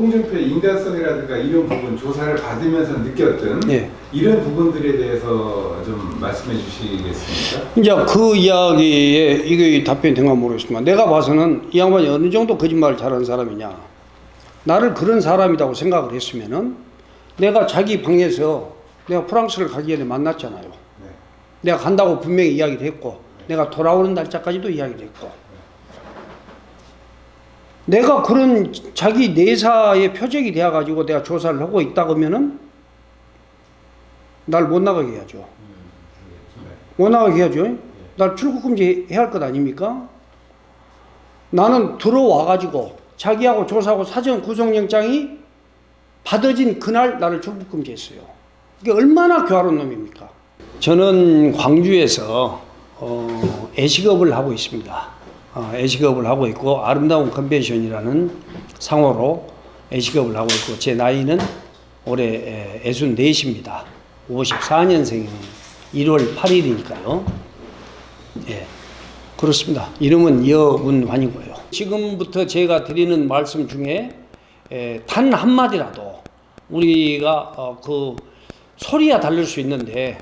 홍준표의 인간성이라든가 이런 부분 조사를 받으면서 느꼈던 예. 이런 부분들에 대해서 좀 말씀해 주시겠습니까? 이제 그 이야기에 이게 답변이 된가 모르겠지만 내가 봐서는 이 양반이 어느 정도 거짓말을 잘하는 사람이냐, 나를 그런 사람이라고 생각을 했으면은 내가 자기 방에서 내가 프랑스를 가기 전에 만났잖아요. 네. 내가 간다고 분명히 이야기를 했고 내가 돌아오는 날짜까지도 이야기를 했고 내가 그런 자기 내사의 표적이 되어 가지고 내가 조사를 하고 있다 그러면은 날 못 나가게 해야죠. 못 나가게 해야죠. 날 출국 금지 해야 할 것 아닙니까? 나는 들어와 가지고 자기하고 조사하고 사전 구속영장이 받아진 그날 나를 출국 금지했어요. 이게 얼마나 교활한 놈입니까? 저는 광주에서 애식업을 하고 있습니다. 애식업을 하고 있고 아름다운 컨벤션이라는 상호로 애식업을 하고 있고 제 나이는 올해 64입니다. 54년생 1월 8일이니까요. 예, 그렇습니다. 이름은 여문환이고요. 지금부터 제가 드리는 말씀 중에 단 한마디라도 우리가 그 소리야 다를 수 있는데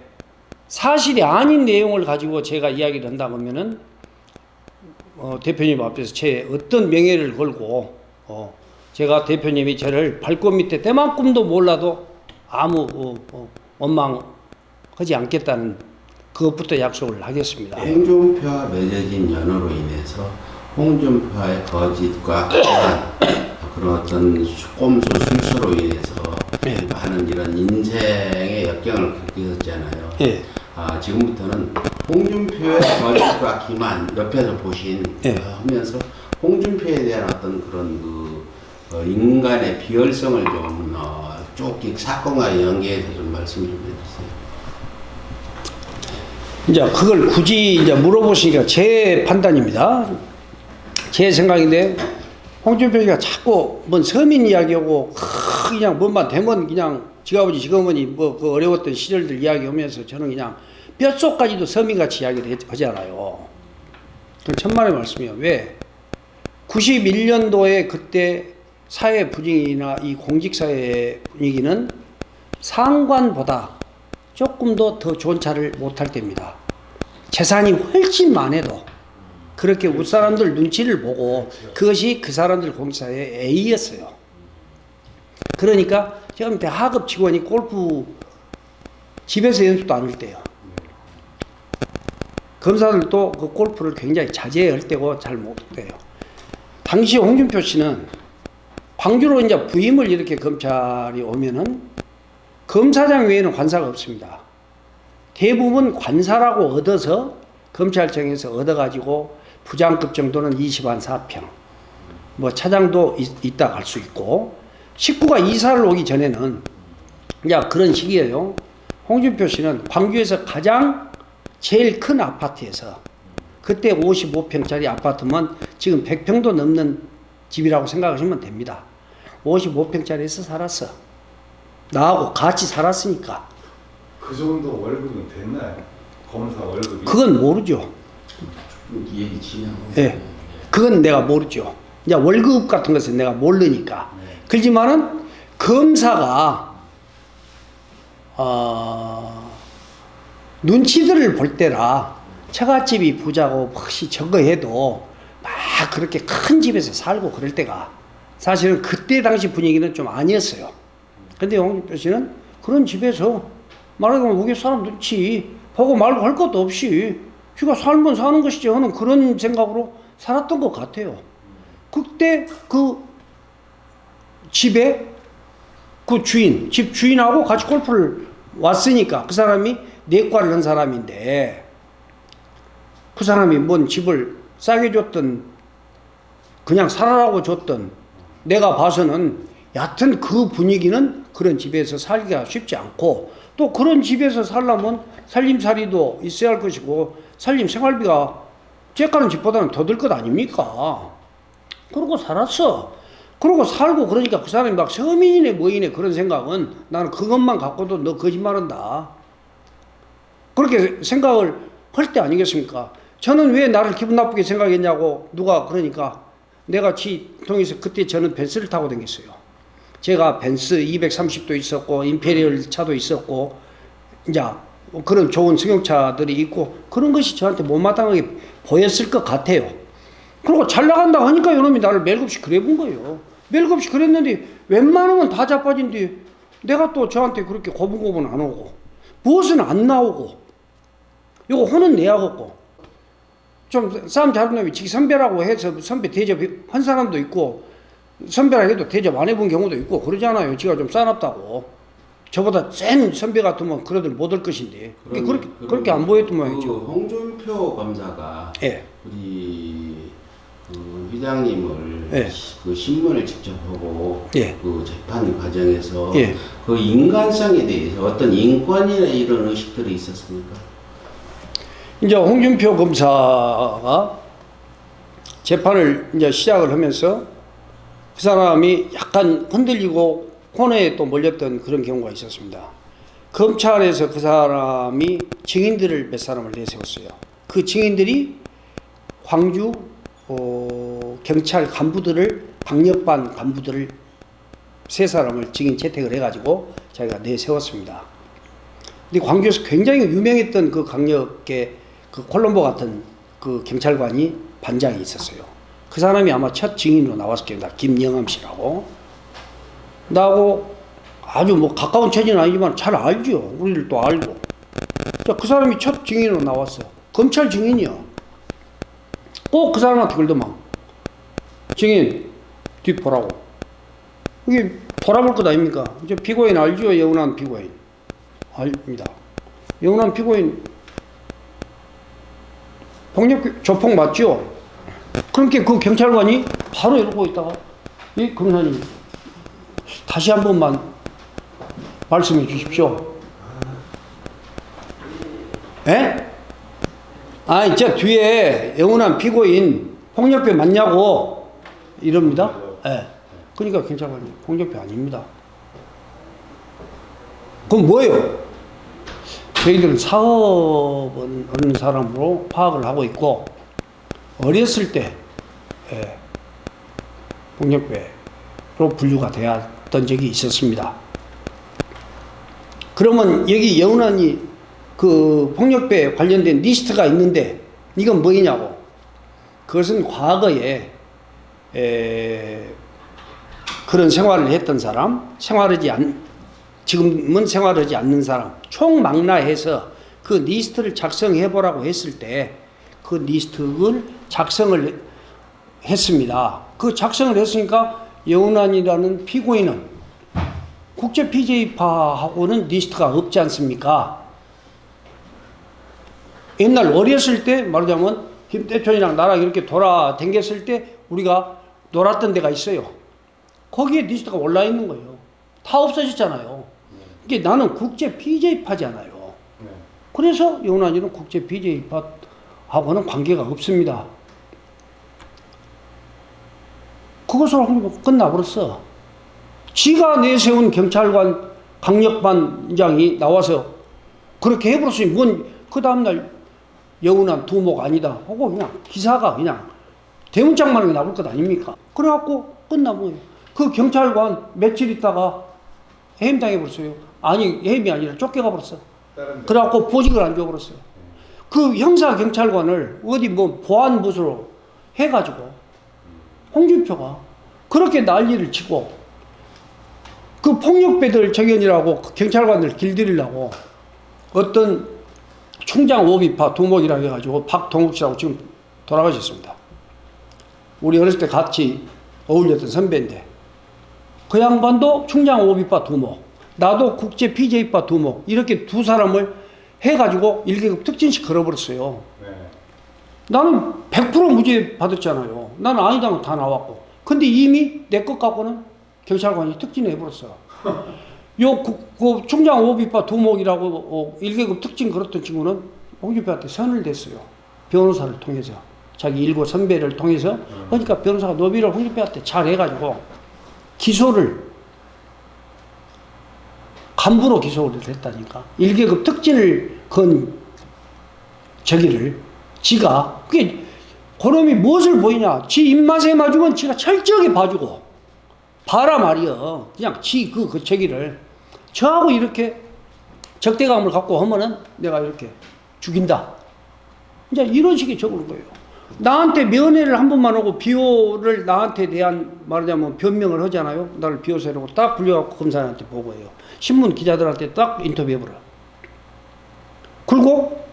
사실이 아닌 내용을 가지고 제가 이야기를 한다 그러면은 대표님 앞에서 제 어떤 명예를 걸고 제가 대표님이 저를 발꽃 밑에 때만큼도 몰라도 아무 원망하지 않겠다는 그것부터 약속을 하겠습니다. 홍준표와 맺어진 연호로 인해서 홍준표의 거짓과 거짓 그런 어떤 꼼수 술수로 인해서 네. 하는 이런 인생의 역경을 겪으셨잖아요. 예. 지금부터는 홍준표의 거짓과 기만 옆에서 보신 네. 하면서 홍준표에 대한 어떤 그런 인간의 비열성을 좀 쭉 사건과 연계해서 좀 말씀 좀 해주세요. 이제 그걸 굳이 이제 물어보시니까 제 판단입니다. 제 생각인데 홍준표가 자꾸 뭔 서민 이야기하고 그냥 뭔만 되면 그냥 지아버지 지어머니 뭐 그 어려웠던 시절들 이야기하면서 저는 그냥 뼛속까지도 서민같이 이야기를 하잖아요. 그건 천만의 말씀이에요. 왜? 91년도에 그때 사회 분위기나 이 공직사회의 분위기는 상관보다 조금 더 좋은 차를 못할 때입니다. 재산이 훨씬 많아도 그렇게 윗사람들 눈치를 보고 그것이 그 사람들 공직사회의 A였어요. 그러니까 제가 밑에 하급 직원이 골프 집에서 연습도 안 할 때요. 검사들도 그 골프를 굉장히 자제할 때고 잘 못해요. 당시 홍준표 씨는 광주로 이제 부임을 이렇게 검찰이 오면은 검사장 외에는 관사가 없습니다. 대부분 관사라고 얻어서 검찰청에서 얻어가지고 부장급 정도는 20한 4평, 뭐 차장도 있다 갈 수 있고, 식구가 이사를 오기 전에는 이제 그런 시기예요. 홍준표 씨는 광주에서 가장 제일 큰 아파트에서 그때 55평짜리 아파트면 지금 100평도 넘는 집이라고 생각하시면 됩니다. 55평짜리에서 살았어. 나하고 같이 살았으니까. 그 정도 월급은 됐나요? 검사 월급이? 그건 모르죠. 얘기 진행하고. 예. 그건 내가 모르죠. 이제 월급 같은 것은 내가 모르니까. 그렇지만은 검사가 눈치들을 볼 때라 처갓집이 부자고 혹시 저거 해도 막 그렇게 큰 집에서 살고 그럴 때가 사실은 그때 당시 분위기는 좀 아니었어요. 근데 홍준표 씨는 그런 집에서 말하자면 우리 사람 눈치 보고 말고 할 것도 없이 쥐가 살면 사는 것이지 하는 그런 생각으로 살았던 것 같아요. 그때 그 집에 그 집 주인하고 같이 골프를 왔으니까 그 사람이 내과를 한 사람인데 그 사람이 뭔 집을 싸게 줬던 그냥 살아라고 줬던 내가 봐서는 여하튼 그 분위기는 그런 집에서 살기가 쉽지 않고 또 그런 집에서 살려면 살림살이도 있어야 할 것이고 살림 생활비가 째까는 집보다는 더 들 것 아닙니까? 그러고 살았어. 그러고 살고 그러니까 그 사람이 막 서민이네 뭐이네 그런 생각은 나는 그것만 갖고도 너 거짓말한다. 그렇게 생각을 할 때 아니겠습니까? 저는 왜 나를 기분 나쁘게 생각했냐고 누가 그러니까 내가 통해서 그때 저는 벤츠를 타고 다녔어요. 제가 벤츠 230도 있었고 임페리얼 차도 있었고 이제 그런 좋은 승용차들이 있고 그런 것이 저한테 못마땅하게 보였을 것 같아요. 그리고 잘 나간다 하니까 이놈이 나를 멜급시 그래본 거예요. 멜급시 그랬는데 웬만하면 다 자빠진데 내가 또 저한테 그렇게 고분고분 안 오고 무엇은 안 나오고 요거 혼은 내야겠고 좀 싸움 잘하는 놈이 지 선배라고 해서 선배 대접한 사람도 있고 선배라 해도 대접 안 해본 경우도 있고 그러잖아요. 지가 좀 싸납다고. 저보다 센 선배 같으면 그래도 못할 것인데 그렇게 안 보였던 모양이죠. 홍준표 검사가 예. 우리 그 회장님을 예. 그 신문을 직접 보고 예. 그 재판 과정에서 예. 그 인간성에 대해서 어떤 인권이나 이런 의식들이 있었습니까? 이제 홍준표 검사가 재판을 이제 시작을 하면서 그 사람이 약간 흔들리고 코너에 또 몰렸던 그런 경우가 있었습니다. 검찰에서 그 사람이 증인들을 몇 사람을 내세웠어요. 그 증인들이 광주 경찰 간부들을 강력반 간부들을 세 사람을 증인 채택을 해가지고 자기가 내세웠습니다. 근데 광주에서 굉장히 유명했던 그 강력계 그 콜롬보 같은 그 경찰관이 반장이 있었어요. 그 사람이 아마 첫 증인으로 나왔을 겁니다. 김영암 씨라고. 나하고 아주 뭐 가까운 처지는 아니지만 잘 알죠. 우리를 또 알고. 자, 그 사람이 첫 증인으로 나왔어. 검찰 증인이야. 꼭 그 사람한테 그러더만. 증인, 뒤 보라고. 이게 돌아볼 것 아닙니까? 이제 피고인 알죠? 여운한 피고인. 알입니다. 여운한 피고인 폭력 조폭 맞죠? 그렇게 그 경찰관이 바로 이러고 있다가 이 검사님 다시 한 번만 말씀해 주십시오. 에? 아니 저 뒤에 영원한 피고인 폭력배 맞냐고 이럽니다. 예. 그러니까 경찰관이 폭력배 아닙니다. 그럼 뭐예요? 저희들은 사업은 어느 사람으로 파악을 하고 있고 어렸을 때 폭력배로 분류가 되었던 적이 있었습니다. 그러면 여기 여운한이 그 폭력배 관련된 리스트가 있는데 이건 뭐이냐고. 그것은 과거에 그런 생활을 했던 사람, 지금은 생활하지 않는 사람 총망라해서 그 리스트를 작성해보라고 했을 때 그 리스트를 작성을 했습니다. 그 작성을 했으니까 여운한이라는 피고인은 국제 PJ파하고는 리스트가 없지 않습니까? 옛날 어렸을 때 말하자면 김대촌이랑 나랑 이렇게 돌아다녔을 때 우리가 놀았던 데가 있어요. 거기에 리스트가 올라 있는 거예요. 다 없어졌잖아요. 이게 나는 국제 PJ파잖아요. 그래서 여운한이는 국제 PJ파하고는 관계가 없습니다. 그것으로 끝나버렸어. 지가 내세운 경찰관 강력반장이 나와서 그렇게 해버렸으니 뭔 그 다음날 여운한 두목 아니다 하고 그냥 기사가 그냥 대문짝만하게 나올 것 아닙니까? 그래갖고 끝나고요. 그 경찰관 며칠 있다가 해임당해버렸어요. 아니 해임이 아니라 쫓겨가 버렸어. 그래갖고 보직을 안 줘버렸어요. 그 형사경찰관을 어디 뭐 보안부서로 해가지고 홍준표가 그렇게 난리를 치고 그 폭력배들 적연이라고 경찰관들 길들이려고 어떤 총장 오비파 두목이라고 해가지고 박동욱 씨라고 지금 돌아가셨습니다. 우리 어렸을 때 같이 어울렸던 선배인데 그 양반도 총장 오비파 두목, 나도 국제 PJ파 두목 이렇게 두 사람을 해가지고 1계급 특진식 걸어버렸어요. 네. 나는 100% 무죄 받았잖아요. 나는 아니다면 다 나왔고. 근데 이미 내 것 갖고는 경찰관이 특진해버렸어. 그 총장 오비파 두목이라고 1계급 특진 걸었던 친구는 홍준표한테 선을 댔어요. 변호사를 통해서. 자기 일고 선배를 통해서. 그러니까 변호사가 노비를 홍준표한테 잘 해가지고 기소를 간부로 기소를 했다니까. 1계급 특진을 건 저기를 지가 그게 그놈이 무엇을 보이냐. 지 입맛에 맞으면 지가 철저하게 봐주고 봐라 말이여. 그냥 그 저기를 저하고 이렇게 적대감을 갖고 하면은 내가 이렇게 죽인다. 이제 이런 식의 적은 거예요. 나한테 면회를 한 번만 오고 비호를 나한테 대한 말하자면 변명을 하잖아요. 나를 비호세라고 딱 불려갖고 검사한테 보고해요. 신문 기자들한테 딱 인터뷰해보라. 그리고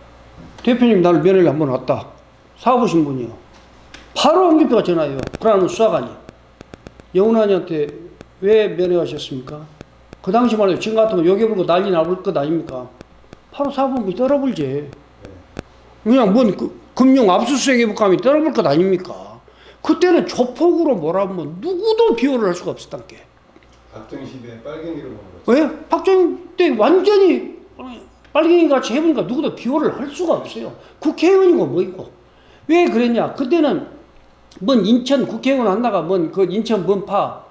대표님 나를 면회를 한 번 왔다. 사업신분이요. 바로 홍준표가 전화해요. 그러면 수사관이. 영훈아니한테 왜 면회하셨습니까? 그 당시 말이에요. 지금 같으면 욕해불고 난리 나볼 것 아닙니까? 바로 사법부이 떨어불지. 그냥 뭔 금융 압수수색 해볼까 하면 떨어볼 것 아닙니까? 그때는 조폭으로 몰아보면 누구도 비호를 할 수가 없었단 게. 박정희 시대에 빨갱이를 보는 거죠. 왜? 박정희 때 완전히 빨갱이 같이 해보니까 누구도 비호를 할 수가 없어요. 국회의원이고 뭐 있고. 왜 그랬냐? 그때는 뭔 인천 국회의원 한다가 뭔 그 인천 먼파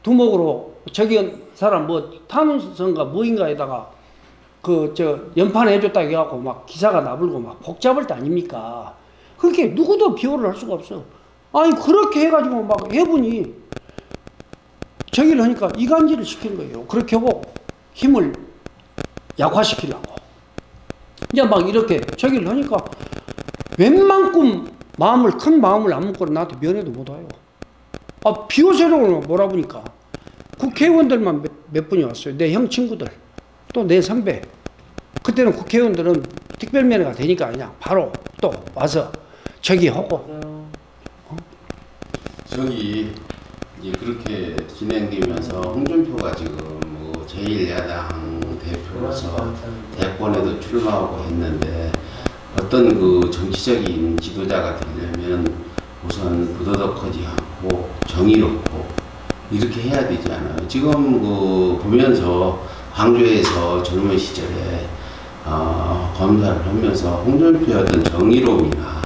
두목으로 저기 사람 뭐 탄원서인가 뭐인가에다가 그 저 연판 해줬다 해갖고 막 기사가 나불고 막 복잡할 때 아닙니까? 그렇게 누구도 비호를 할 수가 없어. 아니 그렇게 해가지고 막 해보니 저기를 하니까 이간질을 시키는 거예요. 그렇게 하고 힘을 약화시키려고. 이제 막 이렇게 저기를 하니까 웬만큼 큰 마음을 안 먹고 나한테 면회도 못 와요. 아, 비호세력으로 몰아보니까 국회의원들만 몇 분이 왔어요. 내 형 친구들. 또 내 선배. 그때는 국회의원들은 특별면회가 되니까 그냥 바로 또 와서 저기 하고. 저기 이제 그렇게 진행되면서 홍준표가 지금 뭐 제1야당 대표로서 대권에도 출마하고 했는데 어떤 그 정치적인 지도자가 되려면 우선 부도덕하지 않고 정의롭고 이렇게 해야 되지 않아요. 지금 그 보면서 광주에서 젊은 시절에 검사를 하면서 홍준표의 어떤 정의로움이나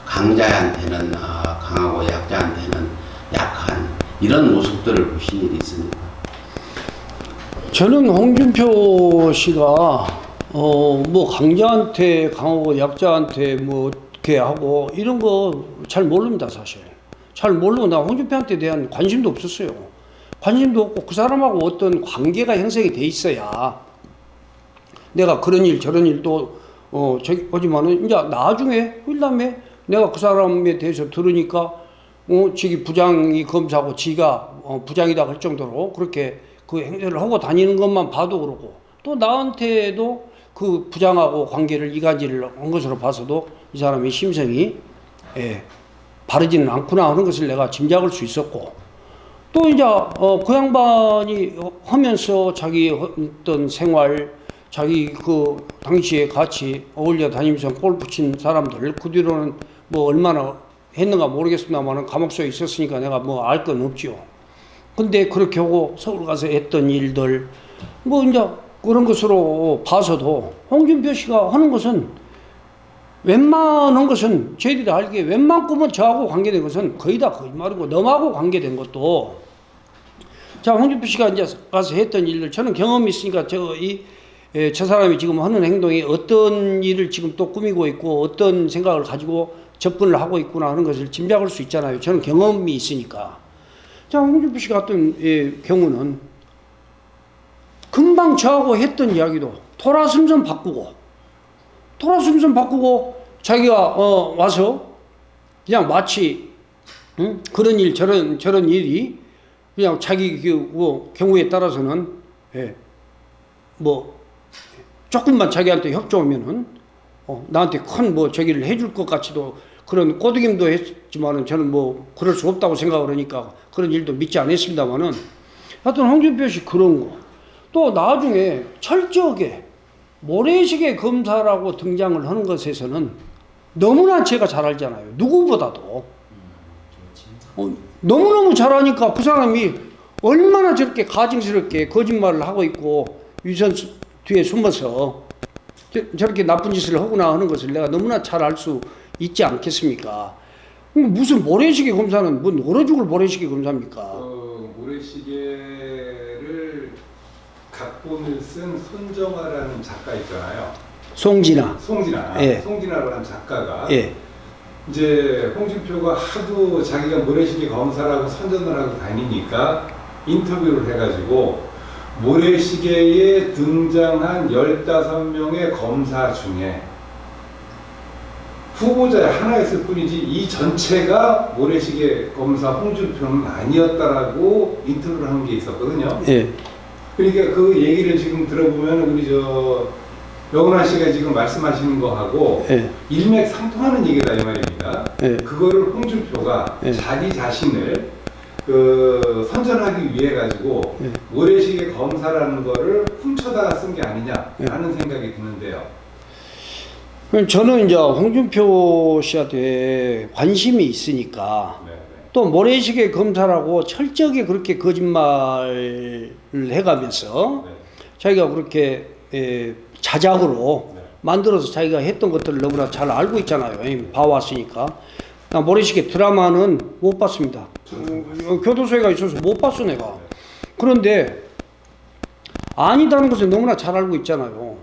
강자한테는 강하고 약자한테는 약한 이런 모습들을 보신 일이 있습니까? 저는 홍준표 씨가 뭐 강자한테 강하고 약자한테 뭐 이렇게 하고 이런 거 잘 모릅니다 사실. 잘 모르고 나 홍준표한테 대한 관심도 없었어요. 관심도 없고 그 사람하고 어떤 관계가 형성이 돼 있어야 내가 그런 일 저런 일도 저기 하지만은 이제 나중에 후일남에 내가 그 사람에 대해서 들으니까 지기 부장이 검사하고 지가 부장이다 할 정도로 그렇게 그 행세를 하고 다니는 것만 봐도 그러고 또 나한테도 그 부장하고 관계를 이간질을 한 것으로 봐서도 이 사람의 심성이 바르지는 않구나 하는 것을 내가 짐작할 수 있었고 또 이제 그 양반이 하면서 자기 어떤 생활 자기 그 당시에 같이 어울려 다니면서 골프 친 사람들 그 뒤로는 뭐 얼마나 했는가 모르겠습니다만 감옥소에 있었으니까 내가 뭐 알 건 없지요. 근데 그렇게 하고 서울 가서 했던 일들 뭐 이제 그런 것으로 봐서도 홍준표 씨가 하는 것은 웬만한 것은 저희들이 알기에 웬만큼은 저하고 관계된 것은 거의 다 거짓말이고 넘하고 관계된 것도 자 홍준표 씨가 이제 가서 했던 일들 저는 경험이 있으니까 저 사람이 지금 하는 행동이 어떤 일을 지금 또 꾸미고 있고 어떤 생각을 가지고 접근을 하고 있구나 하는 것을 짐작할 수 있잖아요. 저는 경험이 있으니까. 자, 홍준표 씨 같은 경우는 금방 저하고 했던 이야기도 토라슴선 바꾸고 자기가 와서 그냥 마치 그런 일 저런 일이 그냥 자기 경우에 따라서는 뭐 조금만 자기한테 협조하면은 나한테 큰 뭐 저기를 해줄 것 같이도 그런 꼬드김도 했지만은 저는 뭐 그럴 수 없다고 생각을 하니까 그런 일도 믿지 않았습니다만은 하여튼 홍준표 씨 그런 거 또 나중에 철저하게 모래시계 검사라고 등장을 하는 것에서는 너무나 제가 잘 알잖아요. 누구보다도 너무너무 잘하니까 그 사람이 얼마나 저렇게 가증스럽게 거짓말을 하고 있고 유선 뒤에 숨어서 저렇게 나쁜 짓을 하구나 하는 것을 내가 너무나 잘 알 수 있지 않겠습니까? 무슨 모래시계 검사는 뭔 얼어 죽을 모래시계 검사입니까? 모래시계를 각본을 쓴 손정아라는 작가 있잖아요. 송진아. 예. 송진아라는 작가가 예. 이제 홍준표가 하도 자기가 모래시계 검사라고 선전을 하고 다니니까 인터뷰를 해가지고 모래시계에 등장한 15명의 검사 중에 후보자 하나였을 뿐이지 이 전체가 모래시계 검사 홍준표는 아니었다라고 인터뷰를 한 게 있었거든요. 예. 그러니까 그 얘기를 지금 들어보면 우리 영훈아 씨가 지금 말씀하시는 거하고 예. 일맥상통하는 얘기다 이 말입니다. 예. 그거를 홍준표가 예. 자기 자신을 선전하기 위해 가지고 예. 모래시계 검사라는 거를 훔쳐다가 쓴 게 예. 아니냐라는 생각이 드는데요. 저는 이제 홍준표 씨한테 관심이 있으니까 네, 네. 또 모래시계 검사라고 철저하게 그렇게 거짓말을 해가면서 네. 자기가 그렇게 자작으로 네. 만들어서 자기가 했던 것들을 너무나 잘 알고 있잖아요. 봐왔으니까. 나 모래시계 드라마는 못 봤습니다. 교도소에 가 있어서 못 봤어 내가. 그런데 아니다는 것을 너무나 잘 알고 있잖아요.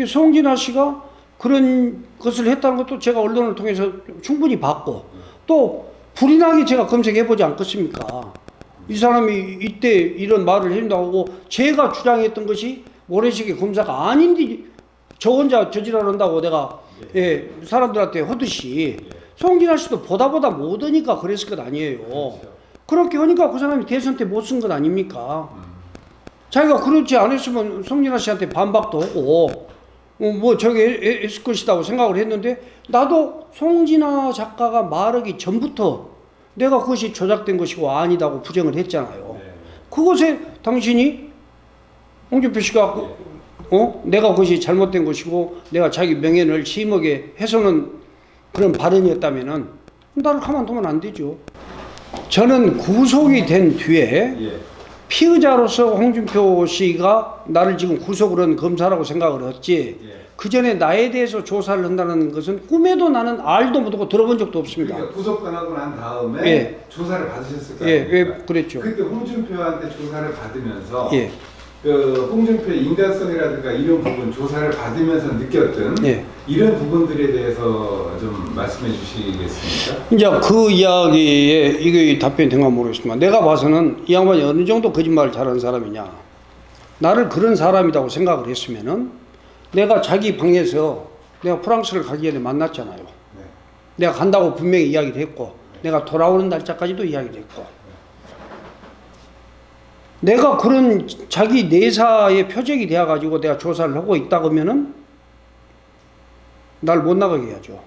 송진아 씨가 그런 것을 했다는 것도 제가 언론을 통해서 충분히 봤고 또 불이 나게 제가 검색해보지 않겠습니까? 이 사람이 이때 이런 말을 했다고 제가 주장했던 것이 모래시계 검사가 아닌데 저 혼자 저지랄한다고 내가 사람들한테 하듯이 송진아 씨도 보다 못하니까 그랬을 것 아니에요. 그렇게 하니까 그 사람이 대선 때 못 쓴 것 아닙니까? 자기가 그렇지 않았으면 송진아 씨한테 반박도 하고 뭐 저게 했을 것이라고 생각을 했는데 나도 송진아 작가가 말하기 전부터 내가 그것이 조작된 것이고 아니다고 부정을 했잖아요. 네. 그것에 당신이 홍준표 씨가 내가 그것이 잘못된 것이고 내가 자기 명예를 심하게 훼손한 그런 발언이었다면은 나를 가만두면 안 되죠. 저는 구속이 된 뒤에 예. 피의자로서 홍준표 씨가 나를 지금 구속을 한 검사라고 생각을 했지 예. 그 전에 나에 대해서 조사를 한다는 것은 꿈에도 나는 알도 못하고 들어본 적도 없습니다. 그러니까 구속당하고 난 다음에 예. 조사를 받으셨을 거 예, 아닙니까? 예, 그랬죠. 그때 홍준표한테 조사를 받으면서 예, 홍준표의 인간성이라든가 이런 부분 조사를 받으면서 느꼈던 예. 이런 부분들에 대해서 좀 말씀해 주시겠습니까? 이제 그 이야기에 이게 답변이 된가 모르겠지만 내가 봐서는 이 양반이 어느 정도 거짓말을 잘하는 사람이냐. 나를 그런 사람이라고 생각을 했으면은 내가 자기 방에서 내가 프랑스를 가기 전에 만났잖아요. 네. 내가 간다고 분명히 이야기를 했고 내가 돌아오는 날짜까지도 이야기를 했고 내가 그런 자기 내사의 표적이 되어가지고 내가 조사를 하고 있다 그러면은 날 못 나가게 해야죠.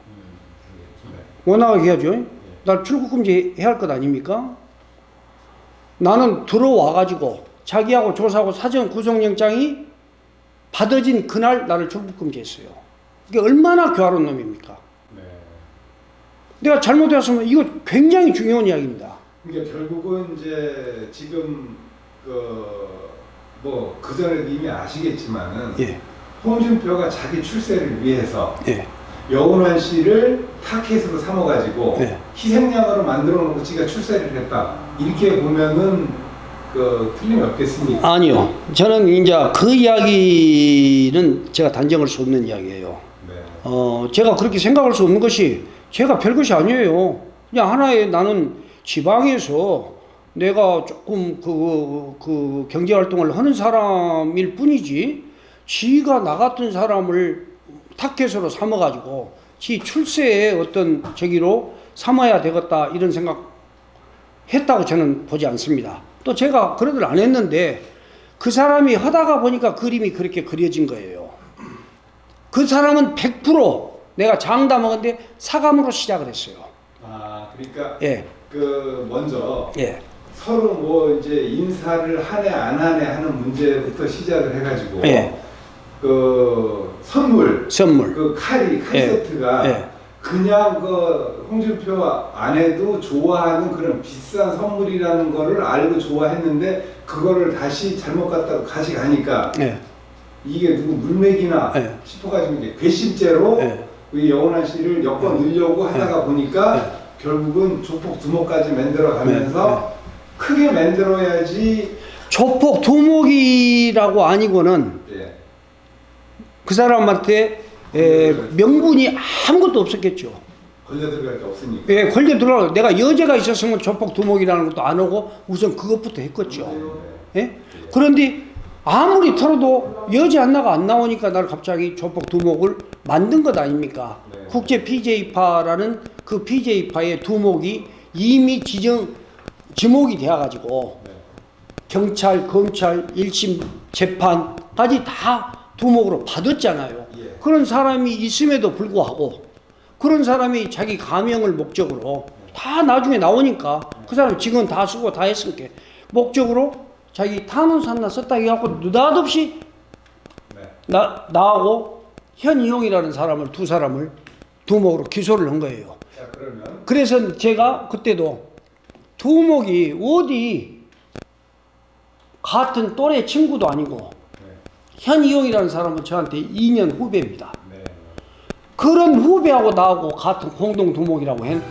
못 나가게 해야죠. 날 출국 금지해야 할 것 아닙니까? 나는 들어와가지고 자기하고 조사하고 사전 구속영장이 받아진 그날 나를 출국 금지했어요. 이게 얼마나 교활한 놈입니까? 네. 내가 잘못했으면 이거 굉장히 중요한 이야기입니다. 그러니까 결국은 이제 지금 그 전에도 이미 아시겠지만은 예. 홍준표가 자기 출세를 위해서 예. 여운환 씨를 타켓으로 삼아가지고 네. 희생양으로 만들어 놓고 지가 출세를 했다. 이렇게 보면은 틀림이 없겠습니까? 아니요. 저는 이제 그 이야기는 제가 단정할 수 없는 이야기예요. 네. 제가 그렇게 생각할 수 없는 것이 제가 별것이 아니에요. 그냥 하나의 나는 지방에서 내가 조금 그 경제 활동을 하는 사람일 뿐이지 지가 나 같은 사람을 타켓으로 삼아가지고 지 출세의 어떤 저기로 삼아야 되겠다 이런 생각 했다고 저는 보지 않습니다. 또 제가 그러들 안 했는데 그 사람이 하다가 보니까 그림이 그렇게 그려진 거예요. 그 사람은 100% 내가 장담하건데 사감으로 시작을 했어요. 아, 그러니까 예. 먼저 예. 서로 뭐 이제 인사를 하네 안 하네 하는 문제부터 시작을 해가지고 예. 선물 칼 예. 세트가 예. 그냥 홍준표 아내도 좋아하는 그런 비싼 선물이라는 거를 알고 좋아했는데 그거를 다시 잘못 갖다가 가져가니까 예. 이게 누구 물맥이나 예. 싶어가지고 이제 괘씸죄로 예. 우리 여운환 씨를 엮어 넣으려고 하다가 보니까 예. 결국은 조폭 두목까지 만들어 가면서 크게 만들어야지. 조폭 두목이라고 아니고는 예. 그 사람한테 명분이 아무것도 없었겠죠. 걸려 들어갈 게 없으니까. 예, 걸려 들어가. 내가 여자가 있었으면 조폭 두목이라는 것도 안 하고 우선 그것부터 했겠죠. 예? 그런데 아무리 털어도 여자 하나가 안 나오니까 날 갑자기 조폭 두목을 만든 것 아닙니까? 네. 국제 PJ파라는 그 PJ파의 두목이 이미 지목이 되어가지고 네. 경찰, 검찰, 1심 재판까지 다 두목으로 받았잖아요. 예. 그런 사람이 있음에도 불구하고 그런 사람이 자기 가명을 목적으로 다 나중에 나오니까 그 사람 직원 다 쓰고 다 했으니까 목적으로 자기 탄원산나 썼다 해갖고 느닷없이 네. 나하고 현이용이라는 사람을 두 사람을 두목으로 기소를 한 거예요. 자 그러면 그래서 제가 그때도 두목이 어디 같은 또래 친구도 아니고 네. 현이용이라는 사람은 저한테 2년 후배입니다. 네. 그런 후배하고 나하고 같은 공동 두목이라고 했.